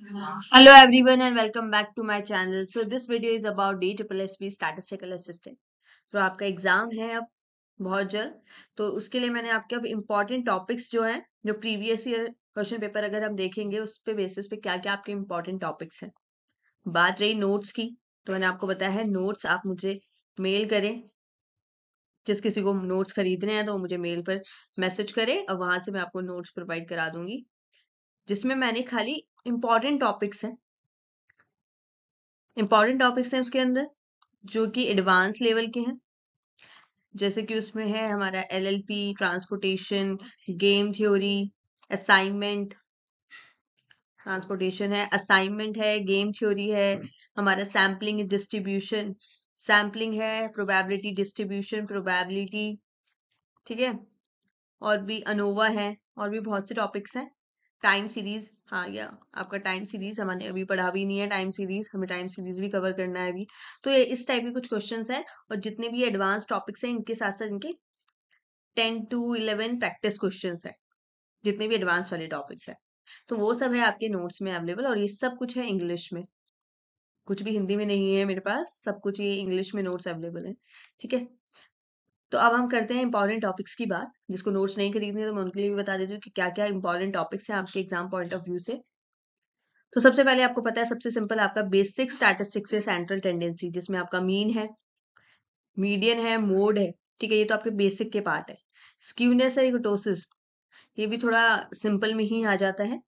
Hello everyone and welcome back to my channel. So this video is about DSSP Statistical Assistant. तो आपका exam है अब बहुत जल्द, तो उसके लिए मैंने आपके अब इम्पोर्टेंट टॉपिक्स जो हैं, जो प्रीवियस ईयर क्वेश्चन पेपर अगर हम देखेंगे उस पे बेसिस पे क्या क्या आपके इम्पोर्टेंट टॉपिक्स हैं। बात रही नोट्स की, तो मैंने आपको बताया है नोट्स आप मुझे मेल करें। जिस किसी को नोट्स खरीदने हैं तो वो मुझे मेल पर मैसेज करे और वहां से मैं आपको नोट्स प्रोवाइड करा दूंगी, जिसमें मैंने खाली इम्पोर्टेंट टॉपिक्स हैं उसके अंदर जो कि एडवांस लेवल के हैं। जैसे कि उसमें है हमारा LLP, transportation, game theory, assignment. Transportation है, असाइनमेंट है, गेम थ्योरी है, हमारा सैम्पलिंग डिस्ट्रीब्यूशन, सैम्पलिंग है, प्रोबेबिलिटी डिस्ट्रीब्यूशन, प्रोबेबिलिटी, ठीक है। और भी अनोवा है, और भी बहुत से टॉपिक्स हैं। टाइम सीरीज, हाँ या आपका टाइम सीरीज हमने अभी पढ़ा भी नहीं है। टाइम सीरीज हमें टाइम सीरीज भी कवर करना है अभी। तो ये इस टाइप के कुछ क्वेश्चंस हैं, और जितने भी एडवांस टॉपिक्स हैं इनके साथ साथ इनके 10 to 11 प्रैक्टिस क्वेश्चंस हैं, जितने भी एडवांस वाले टॉपिक्स हैं। तो वो सब है आपके नोट्स में अवेलेबल, और ये सब कुछ है इंग्लिश में, कुछ भी हिंदी में नहीं है मेरे पास, सब कुछ ये इंग्लिश में नोट्स अवेलेबल है, ठीक है। तो अब हम करते हैं इंपॉर्टेंट टॉपिक्स की बात। जिसको नोट्स नहीं खरीदने तो मैं उनके लिए भी बता देती हूँ कि क्या क्या इंपॉर्टेंट टॉपिक्स हैं आपके एग्जाम पॉइंट ऑफ व्यू से। तो सबसे पहले आपको पता है, सबसे सिंपल आपका बेसिक स्टैटिस्टिक्स है सेंट्रल टेंडेंसी, जिसमें आपका मीन है, मीडियन है, मोड है, ठीक है। ये तो आपके बेसिक के पार्ट है। स्क्यूनेस है, कुटोसिस, ये भी थोड़ा सिंपल में ही आ जाता है।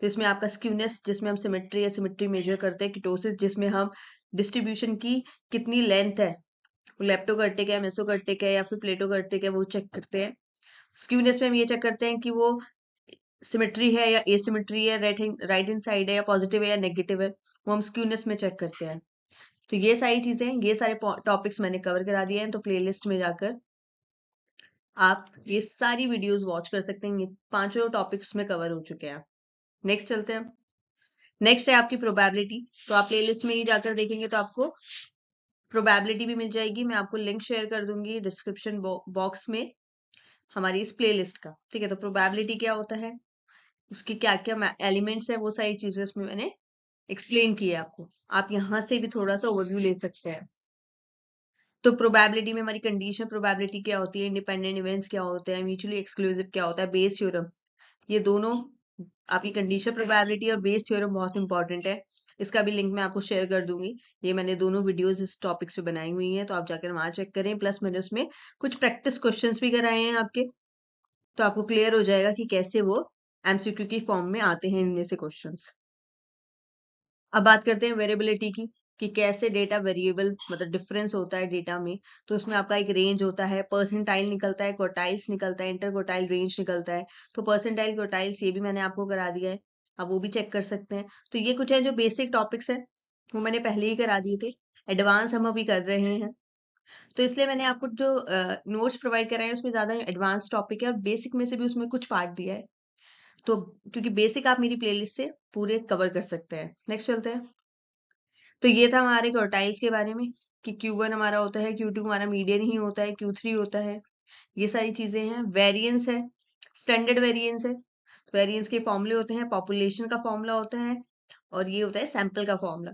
तो इसमें आपका स्क्यूनेस जिसमें हम सिमेट्री या सिमेट्री मेजर करते हैं, किटोसिस जिसमें हम डिस्ट्रीब्यूशन की कितनी लेंथ है, लेप्टोकर्टिक है, मेसोकर्टिक है या फिर प्लेटोकर्टिक है, वो चेक करते हैं। स्क्यूनेस में हम ये चेक करते हैं कि वो सिमेट्री है या एसिमेट्री है, राइट हैंड साइड है या पॉजिटिव है या नेगेटिव है, वो हम स्क्यूनेस में चेक करते हैं। तो ये सारी चीजें, ये सारे टॉपिक्स मैंने कवर करा दिए हैं, तो प्लेलिस्ट में जाकर आप ये सारी वीडियोस वॉच कर सकते हैं। ये पांचों टॉपिक्स में कवर हो चुके हैं। नेक्स्ट चलते हैं। नेक्स्ट है आपकी प्रोबेबिलिटी। तो आप प्लेलिस्ट में ही जाकर देखेंगे तो आपको प्रोबेबिलिटी भी मिल जाएगी। मैं आपको लिंक शेयर कर दूंगी डिस्क्रिप्शन बॉक्स में हमारी इस प्लेलिस्ट का, ठीक है। तो प्रोबेबिलिटी क्या होता है, उसकी क्या क्या एलिमेंट्स है, वो सारी चीजें उसमें मैंने एक्सप्लेन किया आपको। आप यहाँ से भी थोड़ा सा ओवरव्यू ले सकते हैं। तो प्रोबेबिलिटी में हमारी कंडीशन प्रोबेबिलिटी क्या होती है, इंडिपेंडेंट इवेंट्स क्या होते हैं, म्यूचुअली एक्सक्लूसिव क्या होता है, बेस थ्योरम, ये दोनों आपकी कंडीशन प्रोबेबिलिटी और बेस थ्योरम बहुत इंपॉर्टेंट है। इसका भी लिंक मैं आपको शेयर कर दूंगी। ये मैंने दोनों वीडियोस इस टॉपिक्स पे बनाई हुई हैं, तो आप जाकर वहां चेक करें। प्लस मैंने उसमें कुछ प्रैक्टिस क्वेश्चंस भी कराए हैं आपके, तो आपको क्लियर हो जाएगा कि कैसे वो एमसीक्यू की फॉर्म में आते हैं इनमें से क्वेश्चंस। अब बात करते हैं वेरिएबिलिटी की, कि कैसे डेटा वेरिएबल, मतलब डिफरेंस होता है डेटा में। तो उसमें आपका एक रेंज होता है, परसेंटाइल निकलता है, क्वार्टाइल्स निकलता है, इंटर क्वार्टाइल रेंज निकलता है। तो परसेंटाइल, क्वार्टाइल्स ये भी मैंने आपको करा दिया है, आप वो भी चेक कर सकते हैं। तो ये कुछ है जो बेसिक टॉपिक्स है, वो मैंने पहले ही करा दिए थे। एडवांस हम अभी कर रहे हैं, तो इसलिए मैंने आपको जो नोट्स प्रोवाइड कराए हैं उसमें ज्यादा एडवांस टॉपिक है, और बेसिक में से भी उसमें कुछ पार्ट दिया है। तो क्योंकि बेसिक आप मेरी प्लेलिस्ट से पूरे कवर कर सकते हैं। नेक्स्ट चलते हैं। तो ये था हमारे क्वार्टाइल्स के बारे में, कि Q1 हमारा होता है, Q2 हमारा मीडियन ही होता है, Q3 होता है, ये सारी चीजें हैं। वेरिएंस है, स्टैंडर्ड वेरिएंस है। वेरिएंस के फॉर्मूले होते हैं, पॉपुलेशन का फॉर्मूला होता है, और ये होता है सैंपल का फॉर्मूला।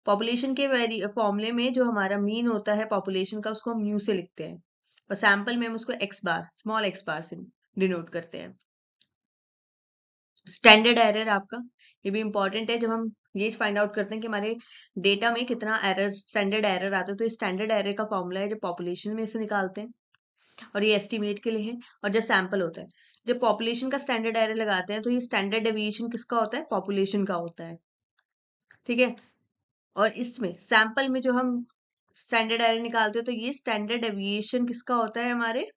पॉपुलेशन के फॉर्मूले में जो हमारा मीन होता है पॉपुलेशन का, उसको हम म्यू से लिखते हैं, और सैंपल में हम उसको एक्स बार, स्मॉल एक्स बार से डिनोट करते हैं। स्टैंडर्ड एरर आपका, ये भी इंपॉर्टेंट है। जब हम ये फाइंड आउट करते हैं कि हमारे डेटा में कितना एरर, स्टैंडर्ड एरर आता है, तो ये स्टैंडर्ड एरर का फॉर्मूला है, जब पॉपुलेशन में से निकालते हैं, और ये एस्टिमेट के लिए है। और जब सैंपल होता है, जब पॉपुलेशन का स्टैंडर्ड एरर लगाते हैं, तो ये स्टैंडर्ड डेविएशन किसका होता है, पॉपुलेशन का होता है, ठीक है। और इसमें सैंपल में जो हम स्टैंडर्ड एरर निकालते हैं, तो ये स्टैंडर्ड डेविएशन किसका होता है, हमारे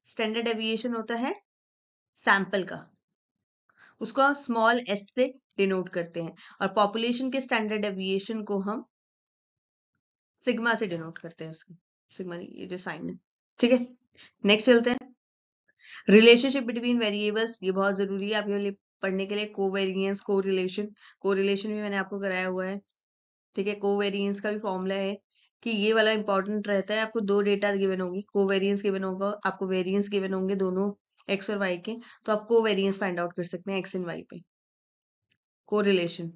स्टैंडर्ड डेविएशन होता है सैंपल का, उसको हम स्मॉल एस से डिनोट करते हैं। और पॉपुलेशन के स्टैंडर्ड डेविएशन को हम सिग्मा से डिनोट करते हैं, उसकी सिग्मा, ये जो साइन है, ठीक है। नेक्स्ट चलते हैं। रिलेशनशिप बिटवीन वेरिएबल्स, ये बहुत जरूरी है आपके लिए पढ़ने के लिए। कोवेरिएंस, कोरिलेशन, कोरिलेशन भी मैंने आपको कराया हुआ है, ठीक है। कोवेरिएंस का भी फॉर्मूला है, कि ये वाला इंपॉर्टेंट रहता है। आपको दो डेटा गिवन होगी, कोवेरिएंस गिवन होगा, आपको वेरिएंस गिवन होंगे दोनों एक्स और वाई के, तो आप कोवेरिएंस फाइंड आउट कर सकते हैं एक्स एंड वाई पे। कोरिलेशन,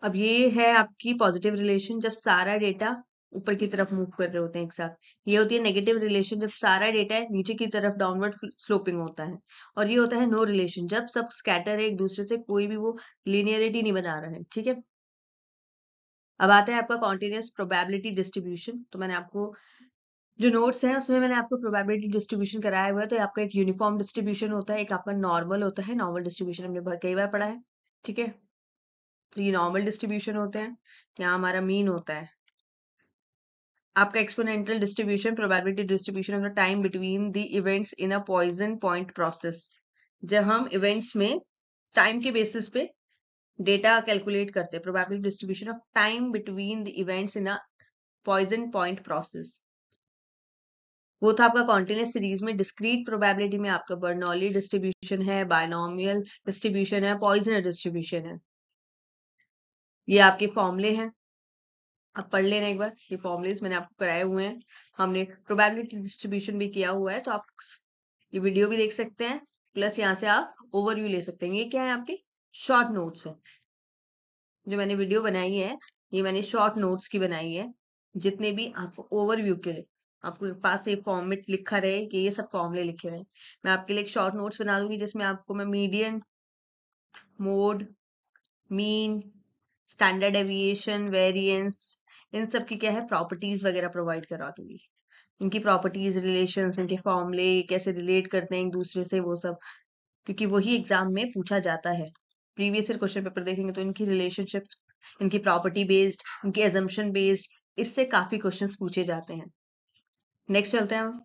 अब ये है आपकी पॉजिटिव रिलेशन जब सारा डेटा ऊपर की तरफ मूव कर रहे होते हैं एक साथ। ये होती है नेगेटिव रिलेशन जब सारा डेटा है नीचे की तरफ डाउनवर्ड स्लोपिंग होता है। और ये होता है नो रिलेशन जब सब स्कैटर है एक दूसरे से, कोई भी वो लिनियरिटी नहीं बना रहा है। ठीक है, अब आता है आपका कॉन्टिन्यूस प्रोबेबिलिटी डिस्ट्रीब्यूशन। तो मैंने आपको जो नोट्स हैं उसमें मैंने आपको प्रोबेबिलिटी डिस्ट्रीब्यूशन कराया हुआ है। तो आपका एक यूनिफॉर्म डिस्ट्रीब्यूशन होता है, एक आपका नॉर्मल होता है। नॉर्मल डिस्ट्रीब्यूशन हमने कई बार पढ़ा है। ठीक है, तो ये नॉर्मल डिस्ट्रीब्यूशन होते हैं। यहाँ हमारा मीन होता है। आपका exponential distribution probability distribution of the time between the events in a Poisson point process. जब हम इवेंट्स में टाइम के बेसिस पे डेटा कैलकुलेट करते हैं, probability distribution of time between the events in a Poisson point process. वो था आपका कॉन्टिन्यूस सीरीज में। डिस्क्रीट प्रोबेबिलिटी में आपका बर्नौली डिस्ट्रीब्यूशन है, बायनॉमियल डिस्ट्रीब्यूशन है, पॉइजनर डिस्ट्रीब्यूशन है। ये आपके फॉर्मूले हैं, आप पढ़ लेना एक बार। ये फॉर्मूलेस मैंने आपको कराए हुए हैं। हमने प्रोबेबिलिटी डिस्ट्रीब्यूशन भी किया हुआ है, तो आप ये वीडियो भी देख सकते हैं, प्लस यहाँ से आप ओवरव्यू ले सकते हैं। ये क्या है आपके शॉर्ट नोट्स है। जो मैंने वीडियो बनाई है ये मैंने शॉर्ट नोट्स की बनाई है, जितने भी आपको ओवरव्यू के लिए आपके पास ये फॉर्मेट लिखा रहे कि ये सब फॉर्मूले लिखे रहे। मैं आपके लिए एक शॉर्ट नोट्स बना दूंगी जिसमें आपको मैं median, mode, mean, standard deviation, variance, इन सब की क्या है प्रॉपर्टीज वगैरह प्रोवाइड करा दूंगी। इनकी प्रॉपर्टीज, रिलेशंस, इनके फॉर्मूले कैसे रिलेट करते हैं एक दूसरे से, वो सब, क्योंकि वही एग्जाम में पूछा जाता है। प्रीवियस ईयर क्वेश्चन पेपर देखेंगे तो इनकी रिलेशनशिप्स, इनकी प्रॉपर्टी बेस्ड, इनकी एजम्पशन बेस्ड, इससे काफी क्वेश्चंस पूछे जाते हैं। नेक्स्ट चलते हैं हम।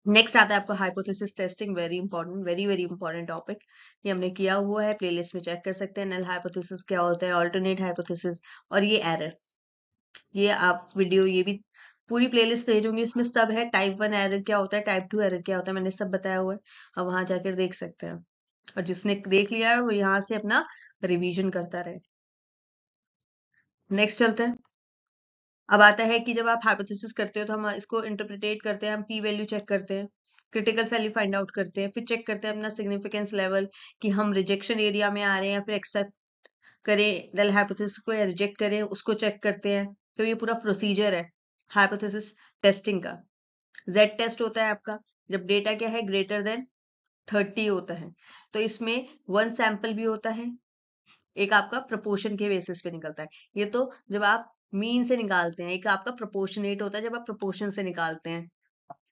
नेक्स्ट आता है आपका hypothesis testing, very important, very very important topic. ये हमने किया हुआ है, प्लेलिस्ट में चेक कर सकते हैं। नल हाइपोथेसिस क्या होता है, ऑल्टरनेट हाइपोथेसिस, और ये एरर। ये आप वीडियो ये भी पूरी प्लेलिस्ट भेजूंगी, उसमें सब है। टाइप 1 एरर क्या होता है, टाइप 2 एरर क्या होता है, मैंने सब बताया हुआ है। अब वहां जाकर देख सकते हैं, और जिसने देख लिया है वो यहाँ से अपना रिवीजन करता रहे। नेक्स्ट चलते हैं। अब आता है कि जब आप हाइपोथेसिस करते हो तो हम इसको इंटरप्रिटेट करते हैं, हम पी वैल्यू चेक करते हैं, क्रिटिकल वैल्यू फाइंड आउट करते हैं, फिर चेक करते हैं अपना सिग्निफिकेंस लेवल कि हम रिजेक्शन एरिया में आ रहे हैं या फिर एक्सेप्ट करें नल हाइपोथेसिस को या रिजेक्ट करें, उसको चेक करते हैं। तो ये पूरा प्रोसीजर है हाइपोथेसिस टेस्टिंग का। जेड टेस्ट होता है आपका जब डेटा क्या है ग्रेटर देन 30 होता है। तो इसमें वन सैंपल भी होता है, एक आपका प्रपोर्शन के बेसिस पे निकलता है। ये तो जब आप मीन से निकालते हैं, एक आपका प्रोपोर्शनेट होता है जब आप प्रोपोर्शन से निकालते हैं।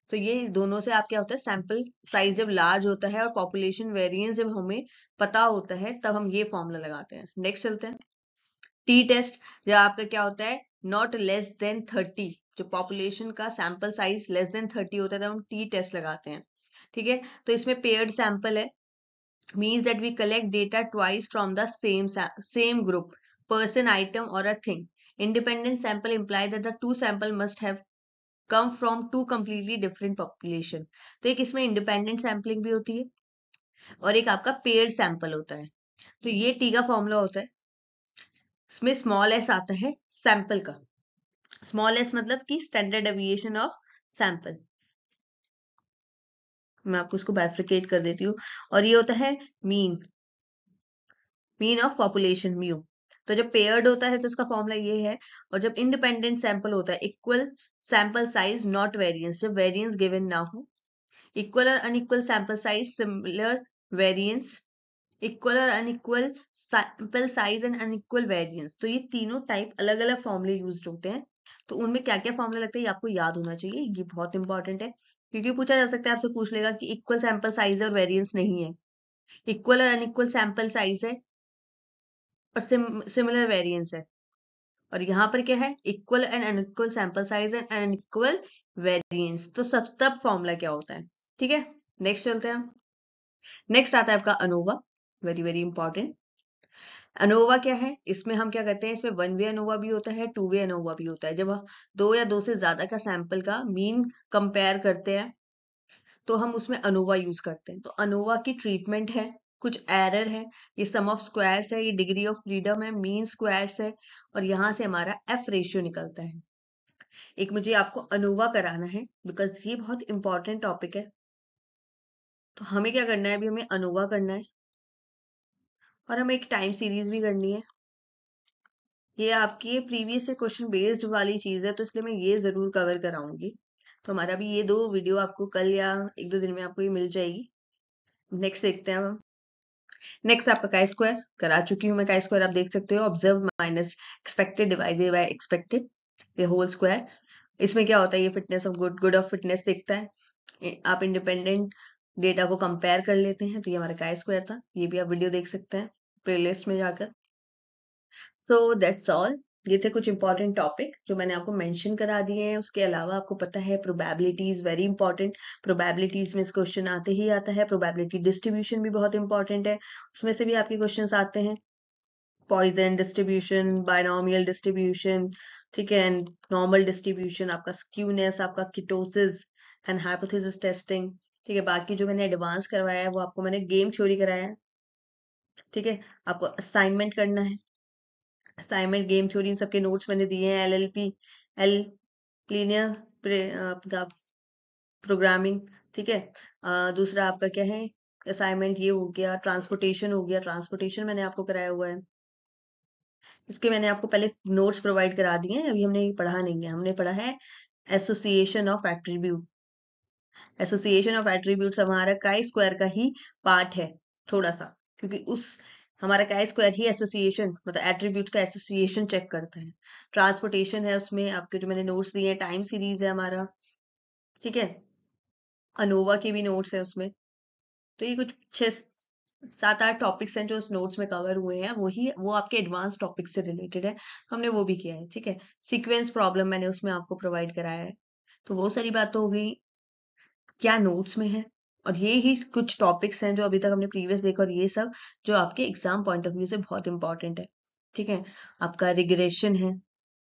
तो ये दोनों से आप क्या होता है, सैंपल साइज जब लार्ज होता है और पॉपुलेशन वेरिएंस जब हमें पता होता है तब हम ये फॉर्मूला लगाते हैं। नेक्स्ट चलते हैं। टी टेस्ट जब आपका क्या होता है नॉट लेस देन 30, जो पॉपुलेशन का सैंपल साइज लेस देन 30 होता है तब हम टी टेस्ट लगाते हैं। ठीक है, तो इसमें पेयर्ड सैंपल है, means that we collect data twice from the same group, person, item or a thing. Independent sample imply that the two sample must have come from two completely different population. तो एक इसमें independent sampling भी होती है और एक आपका paired sample होता है। तो ये टी का फॉर्मूला होता है, इसमें स्मॉल एस आता है सैंपल का। स्मॉल एस मतलब कि स्टैंडर्ड डेविएशन ऑफ सैंपल। मैं आपको इसको बाइफ्रिकेट कर देती हूँ। और ये होता है mean, mean of population mu. तो जब पेयर्ड होता है तो इसका फॉर्मूला ये है, और जब इंडिपेंडेंट सैंपल होता है equal sample size not variance, जब वेरिएंस गिवन ना हो, इक्वल और unequal sample size similar variance, equal और unequal sample size and unequal variance. तो ये तीनों टाइप अलग अलग फॉर्मूले यूज होते हैं। तो उनमें क्या क्या फॉर्मूला लगता है ये आपको याद होना चाहिए, ये बहुत इंपॉर्टेंट है, क्योंकि पूछा जा सकता है, आपसे पूछ लेगा कि इक्वल सैंपल साइज और वेरिएंस नहीं है, इक्वल और अनइक्वल सैंपल साइज है और सिमिलर वेरिएंस है। और यहाँ पर क्या है equal and unequal sample size and unequal variance. तो सब तब फॉर्मूला क्या होता है। ठीक है, नेक्स्ट चलते हैं हम। नेक्स्ट आता है आपका ANOVA, very very important. ANOVA क्या है, इसमें हम क्या करते हैं, इसमें वन वे अनोवा भी होता है, टू वे अनोवा भी होता है। जब हम दो या दो से ज्यादा का सैंपल का मीन कंपेयर करते हैं तो हम उसमें अनोवा यूज करते हैं। तो अनोवा की ट्रीटमेंट है, कुछ एरर है, ये सम ऑफ स्क्वायर्स है, ये डिग्री ऑफ फ्रीडम है, मीन स्क्वायर्स है, और यहाँ से हमारा एफ रेशियो निकलता है। एक मुझे आपको अनोवा कराना है बिकॉज ये बहुत इंपॉर्टेंट टॉपिक है। तो हमें क्या करना है, अभी हमें अनोवा करना है और हमें एक टाइम सीरीज भी करनी है। ये आपकी प्रीवियस से क्वेश्चन बेस्ड वाली चीज है, तो इसलिए मैं ये जरूर कवर कराऊंगी। तो हमारा भी ये 2 वीडियो आपको कल या 1-2 दिन में आपको ये मिल जाएगी। नेक्स्ट देखते हैं हम। नेक्स्ट आपका काई स्क्वायर करा चुकी हूँ मैं। काई स्क्वायर आप देख सकते हो, observe minus expected divided by expected ये होल स्क्वायर। इसमें क्या होता है, ये fitness of good of fitness देखता है। आप इंडिपेंडेंट डेटा को कंपेयर कर लेते हैं, तो ये हमारा काई स्क्वायर था। ये भी आप वीडियो देख सकते हैं प्लेलिस्ट में जाकर। सो दैट्स ऑल। ये थे कुछ इंपॉर्टेंट टॉपिक जो मैंने आपको मेंशन करा दिए हैं। उसके अलावा आपको पता है probability is very important. Probabilities में क्वेश्चन आते ही आता है। प्रोबेबिलिटी डिस्ट्रीब्यूशन भी बहुत इंपॉर्टेंट है, उसमें से भी आपके क्वेश्चन आते हैं। पॉइजन डिस्ट्रीब्यूशन, बायनोमियल डिस्ट्रीब्यूशन, ठीक है, एंड नॉर्मल डिस्ट्रीब्यूशन, आपका स्क्यूनेस, आपका किटोसिस एंड हाइपोथेसिस टेस्टिंग। ठीक है, बाकी जो मैंने एडवांस करवाया है वो आपको मैंने गेम थ्योरी कराया है। ठीक है, आपको असाइनमेंट करना है। असाइनमेंट, गेम थ्योरी, इन सबके नोट्स मैंने दिए हैं। एलएलपी, एल लीनियर आपका प्रोग्रामिंग। ठीक है, दूसरा आपका क्या है असाइनमेंट, ये हो गया। ट्रांसपोर्टेशन हो गया, ट्रांसपोर्टेशन मैंने आपको कराया हुआ है। इसके मैंने आपको पहले नोट्स प्रोवाइड करा दिए हैं, अभी हमने पढ़ा नहीं है। हमने पढ़ा है association of attribute. Association of attributes हमारा काई स्क्वायर का ही पार्ट है थोड़ा सा, क्योंकि उस हमारा काई स्क्वायर ही एसोसिएशन मतलब एट्रीब्यूट का एसोसिएशन चेक करता है। ट्रांसपोर्टेशन है, उसमें आपके जो मैंने नोट्स दिए हैं, टाइम सीरीज है हमारा। ठीक है, अनोवा के भी नोट्स है उसमें। तो ये कुछ 6-7-8 टॉपिक्स हैं जो उस नोट्स में कवर हुए हैं, वो आपके एडवांस टॉपिक से रिलेटेड है, हमने वो भी किया है। ठीक है, सीक्वेंस प्रॉब्लम मैंने उसमें आपको प्रोवाइड कराया है। तो वो सारी बात तो हो गई क्या नोट्स में है, और ये ही कुछ टॉपिक्स हैं जो अभी तक हमने प्रीवियस देखा, और ये सब जो आपके एग्जाम पॉइंट ऑफ व्यू से बहुत इंपॉर्टेंट है। ठीक है, आपका रिग्रेशन है,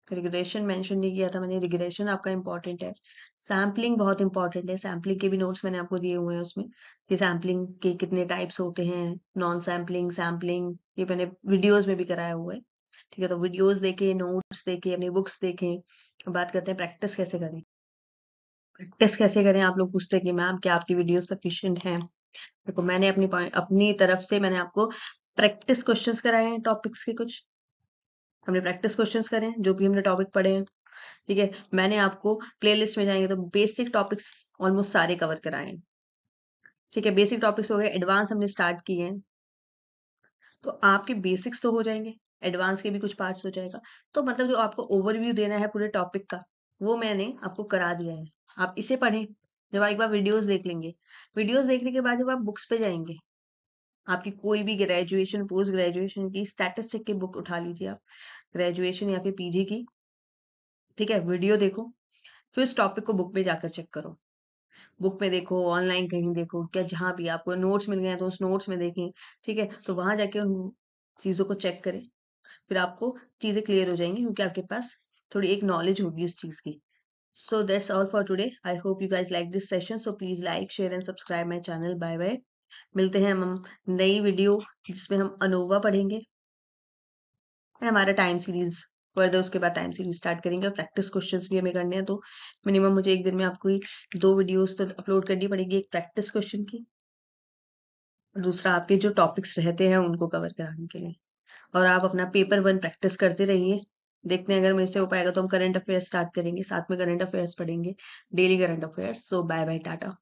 रिग्रेशन मेंशन नहीं किया था मैंने, रिग्रेशन आपका इंपॉर्टेंट है। सैम्पलिंग बहुत इंपॉर्टेंट है, सैम्पलिंग के भी नोट्स मैंने आपको दिए हुए हैं उसमें, कि सैम्पलिंग के कितने टाइप्स होते हैं, नॉन सैम्पलिंग, सैम्पलिंग, ये मैंने वीडियोस में भी कराया हुआ है। ठीक है, तो वीडियोस देखें, नोट्स देखें, अपनी बुक्स देखें। अब बात करते हैं प्रैक्टिस कैसे करें। प्रैक्टिस कैसे करें, आप लोग पूछते हैं कि मैम क्या आपकी वीडियो सफिशिएंट है। देखो, मैंने अपनी तरफ से मैंने आपको प्रैक्टिस क्वेश्चंस कराए हैं, टॉपिक्स के कुछ हमने प्रैक्टिस क्वेश्चंस करे हैं जो भी हमने टॉपिक पढ़े हैं। ठीक है, मैंने आपको प्लेलिस्ट में जाएंगे तो बेसिक टॉपिक्स ऑलमोस्ट सारे कवर कराए हैं। ठीक है, बेसिक टॉपिक्स हो गए, एडवांस हमने स्टार्ट किए हैं, तो आपके बेसिक्स तो हो जाएंगे, एडवांस के भी कुछ पार्ट्स हो जाएगा। तो मतलब जो आपको ओवरव्यू देना है पूरे टॉपिक का, वो मैंने आपको करा दिया है। आप इसे पढ़ें, जब आप एक बार वीडियोस देख लेंगे, वीडियोस देखने के बाद जब आप बुक्स पे जाएंगे, आपकी कोई भी ग्रेजुएशन, पोस्ट ग्रेजुएशन की स्टैटिस्टिक की बुक उठा लीजिए आप, ग्रेजुएशन या फिर पीजी की। ठीक है, वीडियो देखो, फिर उस टॉपिक को बुक में जाकर चेक करो। बुक में देखो, ऑनलाइन कहीं देखो, क्या जहां भी आपको नोट्स मिल गए हैं तो उस नोट्स में देखें। ठीक है, तो वहां जाके उन चीजों को चेक करें, फिर आपको चीजें क्लियर हो जाएंगी, क्योंकि आपके पास थोड़ी एक नॉलेज होगी उस चीज की। So that's all for today. I hope you guys like this session, so please like, share and subscribe my channel. Bye bye. मिलते हैं हम नई वीडियो जिसमें हम अनोवा पढ़ेंगे, हमारा टाइम सीरीज फर्दर, उसके बाद टाइम सीरीज स्टार्ट करेंगे, और प्रैक्टिस क्वेश्चंस भी हमें करने हैं। तो मिनिमम मुझे एक दिन में आपको 2 वीडियोस तो अपलोड करनी पड़ेगी, एक प्रैक्टिस क्वेश्चन की, दूसरा आपके जो टॉपिक्स रहते हैं उनको कवर कराने के लिए। और आप अपना पेपर 1 प्रैक्टिस करते रहिए। देखते हैं, अगर मेरे से हो पाएगा तो हम करंट अफेयर्स स्टार्ट करेंगे, साथ में करंट अफेयर्स पढ़ेंगे, डेली करंट अफेयर्स। सो बाय बाय, टाटा।